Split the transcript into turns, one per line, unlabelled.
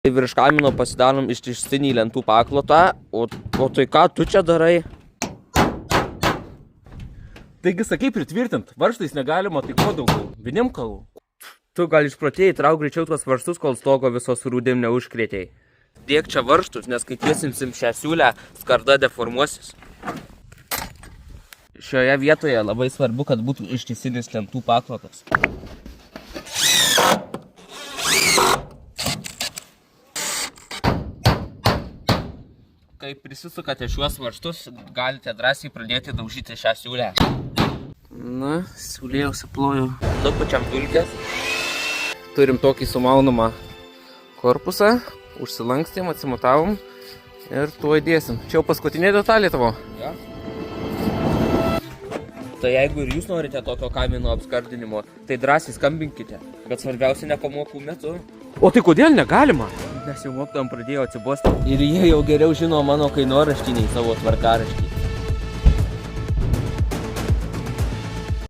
Virš kamino pasidarom ištistinį lentų paklotą, o tai ką tu čia darai?
Taigi sakai pritvirtint, varžtais negalima, tai kuo daugiau, vienim kalų.
Tu gal išprotėjai, trauk greičiau tuos varžtus, kol stogo visos rūdim neužkrėtėjai. Dėk čia varžtus, nes kai tiesinsim šią siūlę, skarda deformuosis. Šioje vietoje labai svarbu, kad būtų ištisinis lentų paklotas. Kai prisisukate šiuos varžtus, galite drąsiai pradėti daužyti šią siūlę. Na, siūlė jau suploju. Nupučiam dulkes. Turim tokį sumaunamą korpusą. Užsilankstėm, atsimutavom ir tuo įdėsim. Čia jau paskutinė detalė tavo? Ja. Tai jeigu ir jūs norite tokio kamino apskardinimo, tai drąsiai skambinkite. Bet svarbiausia ne pamokų metu.
O tai kodėl negalima?
Nes jau mokytojam pradėjo atsibosti. Ir jie jau geriau žino mano kainoraštį nei savo tvarkaraštį.